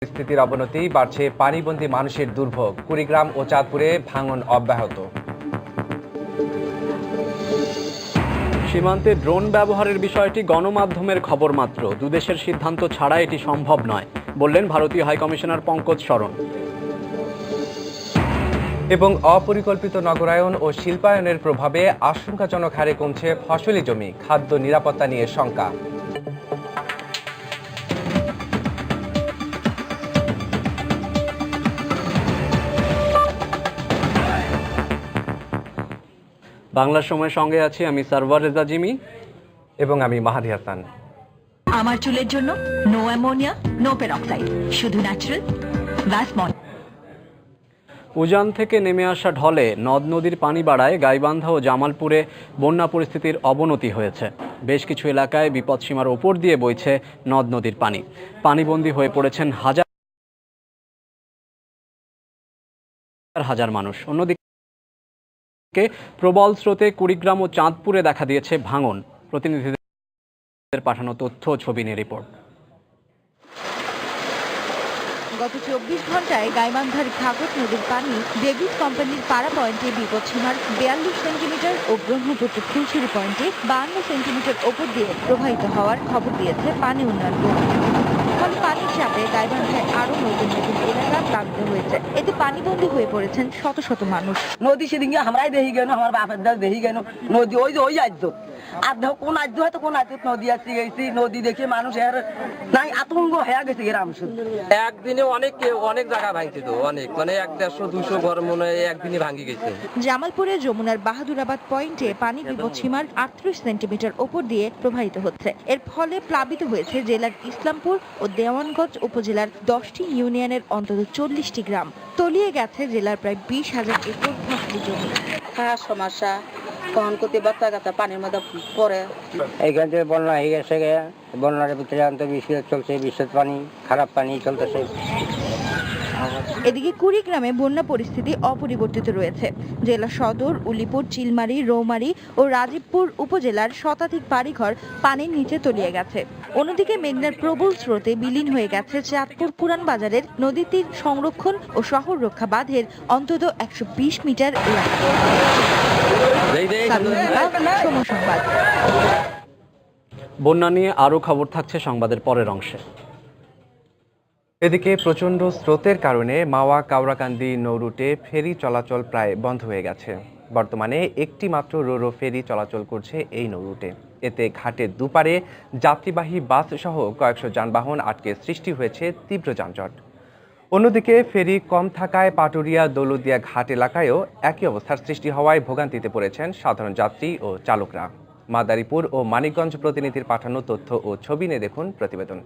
পরিস্থিতির অবনতি, বাড়ছে পানিবন্দী মানুষের দুর্ভোগ। কুড়িগ্রাম ও চাঁদপুরে ভাঙন অব্যাহত। সীমান্তে ড্রোন ব্যবহারের বিষয়টি গণমাধ্যমের খবর মাত্র, দুদেশের সিদ্ধান্ত ছাড়া এটি সম্ভব নয়, বললেন ভারতীয় হাইকমিশনার পঙ্কজ শরণ। এবং অপরিকল্পিত নগরায়ন ও শিল্পায়নের প্রভাবে আশঙ্কাজনক হারে কমছে ফসলি জমি, খাদ্য নিরাপত্তা নিয়ে শঙ্কা। বাংলার সময় সঙ্গে আছি আমি সার্ভার রেজা জিমি এবং আমি মাহাদি হাসান। আমার চুলের জন্য নো অ্যামোনিয়া, নো পেরক্সাইড, শুধু ন্যাচারাল ভাসমন। উজান থেকে নেমে আসা ঢলে নদ নদীর পানি বাড়ায় গাইবান্ধা ও জামালপুরে বন্যা পরিস্থিতির অবনতি হয়েছে। বেশ কিছু এলাকায় বিপদসীমার ওপর দিয়ে বইছে নদ নদীর পানি। পানিবন্দী হয়ে পড়েছেন হাজার হাজার মানুষ। অন্যদিকে প্রবল স্রোতে কুড়িগ্রাম ও চাঁদপুরে দেখা দিয়েছে ভাঙন। প্রতিনিধিদের পাঠানো তথ্য ও ছবি নিয়ে রিপোর্ট। গত 24 ঘন্টায় গাইবান্ধার ঘাঘট নদীর পানি ডেভিস কোম্পানির পাড়া পয়েন্টে বিপদসীমার 42 সেন্টিমিটার ও ব্রহ্মপুত্র ফুলছড়ি পয়েন্টে 52 সেন্টিমিটার ওপর দিয়ে প্রবাহিত হওয়ার খবর দিয়েছে পানি উন্নয়ন বোর্ড। ফলে পানির চাপে গাইবান্ধায় আরো নতুন নতুন এলাকা প্লাবিত হয়েছে। এতে পানিবন্দী হয়ে পড়েছেন শত শত মানুষ। নদী সেদিন আমরাই দেখি গেল, আমার বাপের দাস দেখি গেল নদী, ওই যে ওই আদ্য আর দেখো কোন আদ্য হয়তো কোন আদ্য নদী আসতে গেছি, নদী দেখে মানুষ এর নাই আতঙ্ক হয়ে গেছে গ্রাম। একদিনে অনেক জায়গা ভাঙছে, তো অনেক মানে 100-150-200 ঘর মনে হয় একদিনে ভাঙি গেছে। জামালপুরে যমুনার বাহাদুরাবাদ পয়েন্টে পানি বিপদসীমার 38 সেন্টিমিটার ওপর দিয়ে প্রবাহিত হচ্ছে। এর ফলে প্লাবিত হয়েছে জেলার ইসলামপুর ও দেওয়ানগঞ্জ উপজেলার 10টি ইউনিয়নের অন্তত 40টি গ্রাম। তলিয়ে গেছে জেলার প্রায় 20,000 একর ফসলি জমি। সমস্যা কখন করতে বাচ্চা কাচ্চা পানির মধ্যে পড়ে। এইখান থেকে বন্যা হয়ে গেছে, বন্যার ভিতরে আনতে বৃষ্টি চলছে, বৃষ্টির পানি, খারাপ পানি চলতেছে। এদিকে কুড়িগ্রামে বন্যা পরিস্থিতি অপরিবর্তিত রয়েছে। জেলা সদর, উলিপুর, চিলমারি, রৌমারী ও রাজীবপুর উপজেলার শতাধিক বাড়িঘর পানির নিচে তলিয়ে গেছে। অন্যদিকে মেঘনার প্রবল স্রোতে বিলীন হয়ে গেছে চাঁদপুর পুরান বাজারের নদী তীর সংরক্ষণ ও শহর রক্ষা বাঁধের অন্তত 120 মিটার এলাকা। সময় সংবাদ। বন্যা নিয়ে আরও খবর থাকছে সংবাদের পরের অংশে। এদিকে প্রচণ্ড স্রোতের কারণে মাওয়া কাওড়াকান্দি নৌরুটে ফেরি চলাচল প্রায় বন্ধ হয়ে গেছে। বর্তমানে একটি মাত্র রোরো ফেরি চলাচল করছে এই নৌরুটে। এতে ঘাটের দুপারে যাত্রীবাহী বাস সহ কয়েকশো যানবাহন আটকে সৃষ্টি হয়েছে তীব্র যানজট। অন্যদিকে ফেরি কম থাকায় পাটুরিয়া দৌলতদিয়া ঘাট এলাকায়ও একই অবস্থার সৃষ্টি হওয়ায় ভোগান্তিতে পড়েছেন সাধারণ যাত্রী ও চালকরা। মাদারীপুর ও মানিকগঞ্জ প্রতিনিধির পাঠানো তথ্য ও ছবি নিয়ে দেখুন প্রতিবেদন।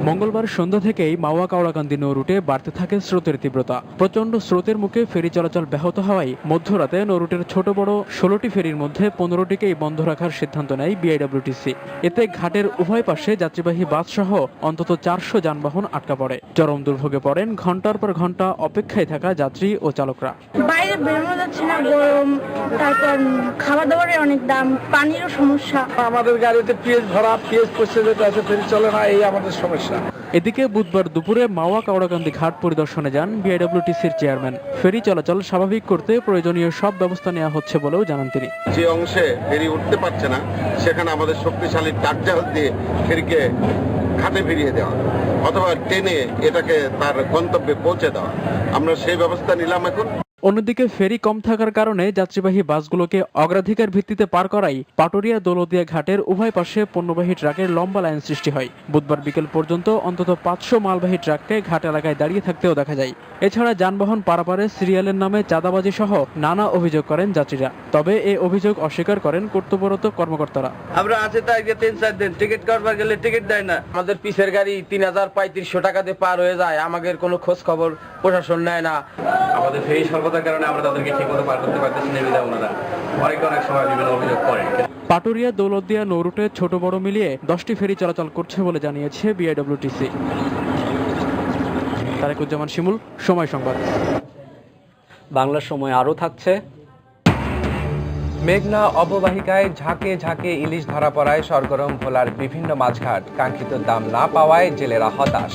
মঙ্গলবার সন্ধ্যা থেকেই মাওয়া কাওড়াকান্দি নৌরুটে বাড়তে থাকে স্রোতের তীব্রতা। প্রচণ্ড স্রোতের মুখে ফেরি চলাচল ব্যাহত হওয়ায় মধ্যরাতে নৌরুটের ছোট বড় 16টি ফেরির মধ্যে 15টিকেই বন্ধ রাখার সিদ্ধান্ত নেয় বিআইডব্লিউটিসি। এতে ঘাটের উভয় পাশে যাত্রীবাহী বাস সহ অন্তত 400 যানবাহন আটকা পড়ে। চরম দুর্ভোগে পড়েন ঘন্টার পর ঘন্টা অপেক্ষায় থাকা যাত্রী ও চালকরা। বাইরে বেরোনো যাচ্ছে না, গরম, তারপর খাবার দাবারের অনেক দাম, পানিরও সমস্যা। আমাদের গাড়িতে পিএস ভরা, পিএস পড়ছে যেতে আছে, ফেরি চলে না, এই আমাদের সমস্যা। এদিকে বুধবার দুপুরে মাওয়া কাওড়াকান্দি ঘাট পরিদর্শনে যান বিআইডব্লিউটিসির চেয়ারম্যান। ফেরি চলাচল স্বাভাবিক করতে প্রয়োজনীয় সব ব্যবস্থা নেওয়া হচ্ছে বলেও জানান তিনি। যে অংশে ফেরি উঠতে পারছে না সেখানে আমাদের শক্তিশালী টাকজাহাজ দিয়ে ফেরিকে ঘাটে ফিরিয়ে দেওয়া অথবা টেনে এটাকে তার গন্তব্যে পৌঁছে দেওয়া, আমরা সেই ব্যবস্থা নিলাম এখন। অন্যদিকে ফেরি কম থাকার কারণে যাত্রীবাহী বাসগুলোকে অগ্রাধিকার ভিত্তিতে পার করাই পাটুরিয়া দৌলতদিয়া ঘাটের উভয় পাশে পণ্যবাহী ট্রাকের লম্বা লাইন সৃষ্টি হয়। বুধবার বিকেল পর্যন্ত অন্তত 500 মালবাহী ট্রাককে ঘাট এলাকায় দাঁড়িয়ে থাকতেও দেখা যায়। এছাড়া যানবাহন পারাপারে সিরিয়ালের নামে চাঁদাবাজি সহ নানা অভিযোগ করেন যাত্রীরা। তবে এই অভিযোগ অস্বীকার করেন কর্তব্যরত কর্মকর্তারা। আমরা আছে তাই 3-4 দিন টিকিট কাটবার গেলে টিকিট দেয় না। আমাদের পিসের গাড়ি 3000-3500 টাকা দিয়ে পার হয়ে যায়, আমাদের কোনো খোঁজ খবর প্রশাসন নেয় না। আমাদের ফেরি স্বল্পতার কারণে আমরা তাদেরকে ঠিকমতো পার করতে পারতেছি না, ওনারা অনেক সময় বিভিন্ন অভিযোগ করেন। পাটুরিয়া দৌলতদিয়া নৌরুটে ছোট বড় মিলিয়ে 10টি ফেরি চলাচল করছে বলে জানিয়েছে বিআইডব্লিউটিসি। তারেকুজ্জামান শিমুল, সময় সংবাদ। বাংলার সময় আরও থাকছে। মেঘনা অববাহিকায় ঝাঁকে ঝাঁকে ইলিশ ধরা পড়ায় সরগরম ভোলার বিভিন্ন মাছঘাট, কাঙ্ক্ষিত দাম না পাওয়ায় জেলেরা হতাশ।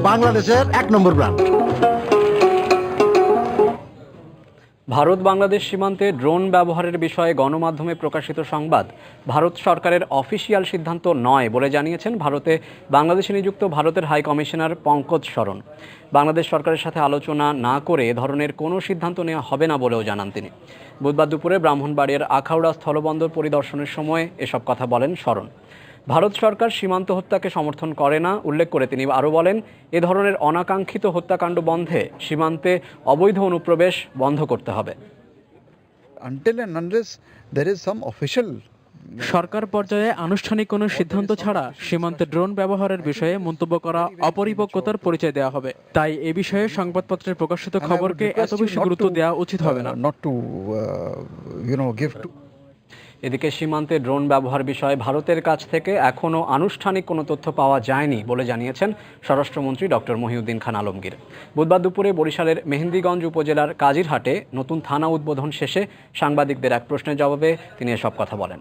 বাংলাদেশের 1 নম্বর ব্র্যান্ড। ভারত বাংলাদেশ সীমান্তে ড্রোন ব্যবহারের বিষয়ে গণমাধ্যমে প্রকাশিত সংবাদ ভারত সরকারের অফিসিয়াল সিদ্ধান্ত নয় বলে জানিয়েছেন ভারতে বাংলাদেশে নিযুক্ত ভারতের হাই কমিশনার পঙ্কজ শরণ। বাংলাদেশ সরকারের সাথে আলোচনা না করে এ ধরনের কোনো সিদ্ধান্ত নেওয়া হবে না বলেও জানান তিনি। বুধবার দুপুরে ব্রাহ্মণবাড়িয়ার আখাউড়া স্থলবন্দর পরিদর্শনের সময় এসব কথা বলেন শরণ। ভারত সরকার সীমান্ত হত্যাকে সমর্থন করে না উল্লেখ করে তিনি আরও বলেন, এ ধরনের অনাকাঙ্ক্ষিত হত্যাকাণ্ড বন্ধে সীমান্তে অবৈধ অনুপ্রবেশ বন্ধ করতে হবে। সরকার পর্যায়ে আনুষ্ঠানিক কোনো সিদ্ধান্ত ছাড়া সীমান্তে ড্রোন ব্যবহারের বিষয়ে মন্তব্য করা অপরিপক্কতার পরিচয় দেওয়া হবে। তাই এ বিষয়ে সংবাদপত্রে প্রকাশিত খবরকে এত বেশি গুরুত্ব দেওয়া উচিত হবে না। এদিকে সীমান্তে ড্রোন ব্যবহার বিষয়ে ভারতের কাছ থেকে এখনও আনুষ্ঠানিক কোনো তথ্য পাওয়া যায়নি বলে জানিয়েছেন স্বরাষ্ট্রমন্ত্রী ডক্টর মহিউদ্দিন খান আলমগীর। বুধবার দুপুরে বরিশালের মেহেন্দিগঞ্জ উপজেলার কাজিরহাটে নতুন থানা উদ্বোধন শেষে সাংবাদিকদের এক প্রশ্নের জবাবে তিনি এসব কথা বলেন।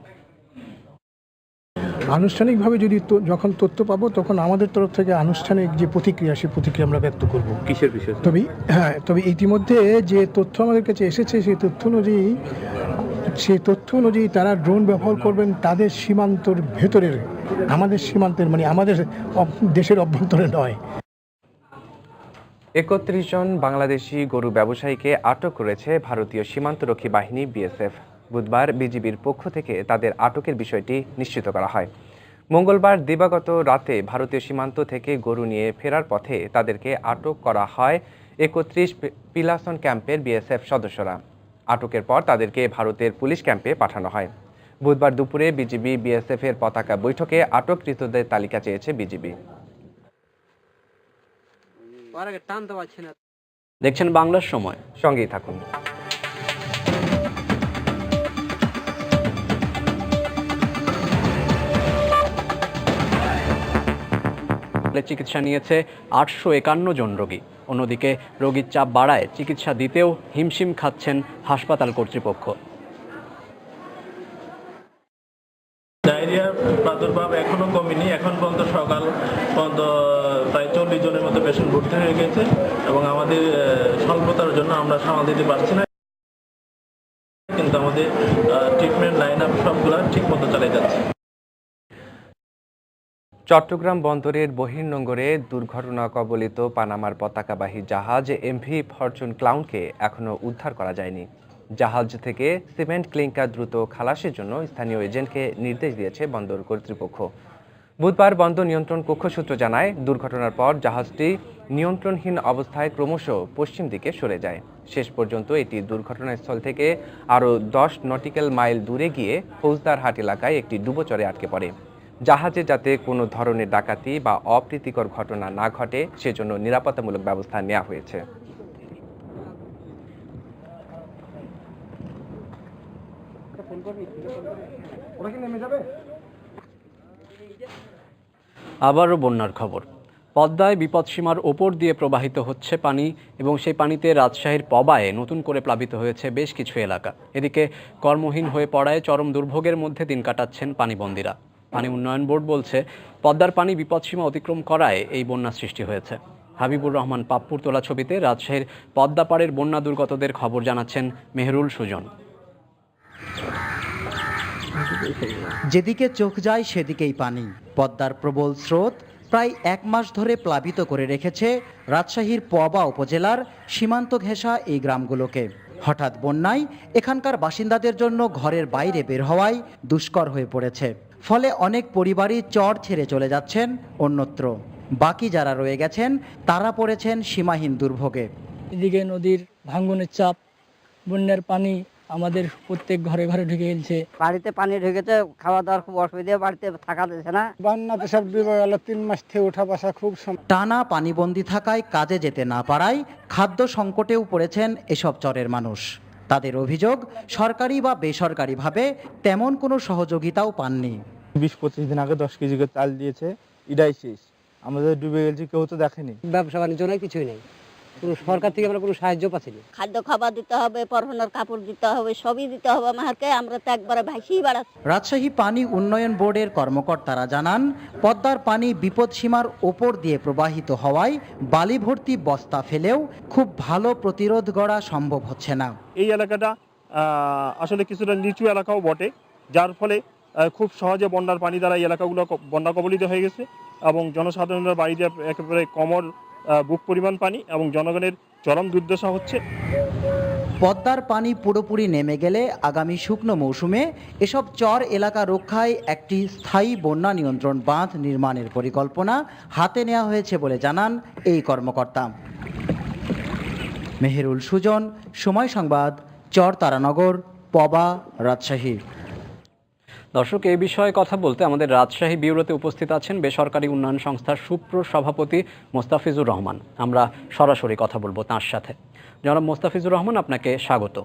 আনুষ্ঠানিকভাবে যদি যখন তথ্য পাবো তখন আমাদের তরফ থেকে আনুষ্ঠানিক যে প্রতিক্রিয়া সেই প্রতিক্রিয়া আমরা ব্যক্ত করব। কিসের বিষয়? তবে ইতিমধ্যে যে তথ্য আমাদের কাছে এসেছে সেই তথ্য অনুযায়ী তারা ড্রোন ব্যবহার করবেন তাদের সীমান্তর ভেতরের, আমাদের সীমান্তের মানে আমাদের দেশের অভ্যন্তরে নয়। ৩১ জন বাংলাদেশি গরু ব্যবসায়ীকে আটক করেছে ভারতীয় সীমান্তরক্ষী বাহিনী বিএসএফ। বুধবার বিজিবির পক্ষ থেকে তাদের আটকের বিষয়টি নিশ্চিত করা হয়। মঙ্গলবার দিবাগত রাতে ভারতীয় সীমান্ত থেকে গরু নিয়ে ফেরার পথে তাদেরকে আটক করা হয় ৩১ পিলাসন ক্যাম্পের বিএসএফ সদস্যরা। আটকের পর তাদেরকে ভারতের পুলিশ ক্যাম্পে পাঠানো হয়। বুধবার দুপুরে বিজিবি বিএসএফ এর পতাকা বৈঠকে আটককৃতদের তালিকা চেয়েছে বিজিবি। দেখছেন বাংলার সময়, সঙ্গেই থাকুন। চিকিৎসা নিয়েছে 851 জন রোগী। অন্যদিকে রোগীর চাপ বাড়ায় চিকিৎসা দিতেও হিমশিম খাচ্ছেন হাসপাতাল কর্তৃপক্ষ। ডায়রিয়ার প্রাদুর্ভাব এখনো কমেনি। এখন পর্যন্ত সকাল পর্যন্ত প্রায় 40 জনের মতো পেশেন্ট ভর্তি হয়ে গেছে এবং আমাদের স্বল্পতার জন্য আমরা সামাল দিতে পারছি না, কিন্তু আমাদের ট্রিটমেন্ট লাইন আপ সবগুলো ঠিক মতো চালিয়ে যাচ্ছে। চট্টগ্রাম বন্দরের বহির্নোঙরে দুর্ঘটনা কবলিত পানামার পতাকাবাহী জাহাজ এমভি ফরচুন ক্লাউনকে এখনও উদ্ধার করা যায়নি। জাহাজ থেকে সিমেন্ট ক্লিংকার দ্রুত খালাসের জন্য স্থানীয় এজেন্টকে নির্দেশ দিয়েছে বন্দর কর্তৃপক্ষ। বুধবার বন্দর নিয়ন্ত্রণ কক্ষ সূত্র জানায়, দুর্ঘটনার পর জাহাজটি নিয়ন্ত্রণহীন অবস্থায় ক্রমশ পশ্চিম দিকে সরে যায়। শেষ পর্যন্ত এটি দুর্ঘটনাস্থল থেকে আরও 10 নটিক্যাল মাইল দূরে গিয়ে ফৌজদারহাট এলাকায় একটি ডুবোচরে আটকে পড়ে। জাহাজে যাতে কোনো ধরনের ডাকাতি বা অপ্রীতিকর ঘটনা না ঘটে সেজন্য নিরাপত্তামূলক ব্যবস্থা নেওয়া হয়েছে। আবারও বন্যার খবর। পদ্মায় বিপদসীমার ওপর দিয়ে প্রবাহিত হচ্ছে পানি এবং সেই পানিতে রাজশাহীর পবায় নতুন করে প্লাবিত হয়েছে বেশ কিছু এলাকা। এদিকে কর্মহীন হয়ে পড়ায় চরম দুর্ভোগের মধ্যে দিন কাটাচ্ছেন পানিবন্দীরা। পানি উন্নয়ন বোর্ড বলছে, পদ্মার পানি বিপদসীমা অতিক্রম করায় এই বন্যা সৃষ্টি হয়েছে। হাবিবুর রহমান পাপ্পুর তোলা ছবিতে রাজশাহীর পদ্মাপাড়ের বন্যা দুর্গতদের খবর জানাচ্ছেন মেহরুল সুজন। যেদিকে চোখ যায় সেদিকেই পানি। পদ্মার প্রবল স্রোত প্রায় 1 মাস ধরে প্লাবিত করে রেখেছে রাজশাহীর পবা উপজেলার সীমান্ত ঘেঁষা এই গ্রামগুলোকে। হঠাৎ বন্যায় এখানকার বাসিন্দাদের জন্য ঘরের বাইরে বের হওয়ায় দুষ্কর হয়ে পড়েছে। ফলে অনেক পরিবারই চর ছেড়ে চলে যাচ্ছেন অন্যত্র। বাকি যারা রয়ে গেছেন তারা পড়েছেন সীমাহীন দুর্ভোগে। এদিকে নদীর ভাঙনের চাপ, বন্যার পানি আমাদের প্রত্যেক ঘরে ঘরে ঢুকে গেছে। বাড়িতে পানি ঢুকেছে, খাওয়া দাওয়ার খুব অসুবিধা, বাড়িতে থাকা যাচ্ছে না। বন্যাতে সব ডুবে গেল, 3 মাস থেকে উঠা বসা খুব টানা পানিবন্দী থাকায় কাজে যেতে না পারায় খাদ্য সংকটেও পড়েছেন এসব চরের মানুষ। তাদের অভিযোগ, সরকারি বা বেসরকারিভাবে তেমন কোনো সহযোগিতাও পাননি। 20-25 দিন আগে 10 কেজি করে চাল দিয়েছে, এটাই শেষ। আমাদের ডুবে গেছে, কেউ তো দেখেনি। ব্যবসা বাণিজ্য নাই, কিছুই নেই। কোনো সরকার থেকে আমরা কোনো সাহায্য পাচ্ছি না। খাদ্য খাবার দিতে হবে, পরনের কাপড় দিতে হবে, সবই দিতে হবে আমাকে। আমরা তো একবারে ভাসিয়ে বেড়াচ্ছি। রাজশাহী পানি উন্নয়ন বোর্ডের কর্মকর্তারা জানান, পদ্মার পানি বিপদসীমার ওপর দিয়ে প্রবাহিত হওয়ায় বালি ভর্তি বস্তা ফেলেও খুব ভালো প্রতিরোধ গড়া সম্ভব হচ্ছে না। এই এলাকাটা আসলে কিছুটা নিচু এলাকাও বটে, যার ফলে খুব সহজে বন্যার পানি দ্বারা এই এলাকাগুলো বন্যা কবলিত হয়ে গেছে এবং জনসাধারণের বাড়িতে একেবারে কমর বুক পরিমাণ পানি এবং জনগণের চরম দুর্দশা হচ্ছে। পদ্মার পানি পুরোপুরি নেমে গেলে আগামী শুকনো মৌসুমে এসব চর এলাকা রক্ষায় একটি স্থায়ী বন্যা নিয়ন্ত্রণ বাঁধ নির্মাণের পরিকল্পনা হাতে নেওয়া হয়েছে বলে জানান এই কর্মকর্তা। মেহেরুল সুজন, সময় সংবাদ, চর তারানগর, পবা, রাজশাহী। দর্শক, এই বিষয়ে কথা বলতে আমাদের রাজশাহী ব্যুরোতে উপস্থিত আছেন বেসরকারি উন্নয়ন সংস্থার সুপ্র সভাপতি মোস্তাফিজুর রহমান। আমরা সরাসরি কথা বলবো তাঁর সাথে। জনাব মোস্তাফিজুর রহমান, আপনাকে স্বাগত।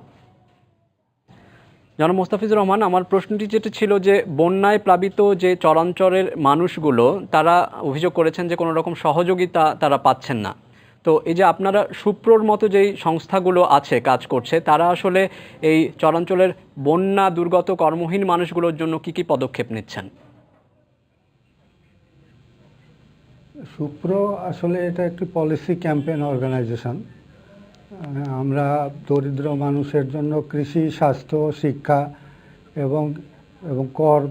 জনাব মোস্তাফিজুর রহমান, আমার প্রশ্নটি যেটা ছিল যে বন্যায় প্লাবিত যে চরাঞ্চলের মানুষগুলো তারা অভিযোগ করেছেন যে কোনো রকম সহযোগিতা তারা পাচ্ছেন না। তো এই যে আপনারা সুপ্রর মতো যেই সংস্থাগুলো আছে কাজ করছে, তারা আসলে এই চরাঞ্চলের বন্যা দুর্গত কর্মহীন মানুষগুলোর জন্য কি কি পদক্ষেপ নিচ্ছেন? সুপ্র আসলে এটা একটি পলিসি ক্যাম্পেইন অর্গানাইজেশন। আমরা দরিদ্র মানুষের জন্য কৃষি, স্বাস্থ্য, শিক্ষা এবং কর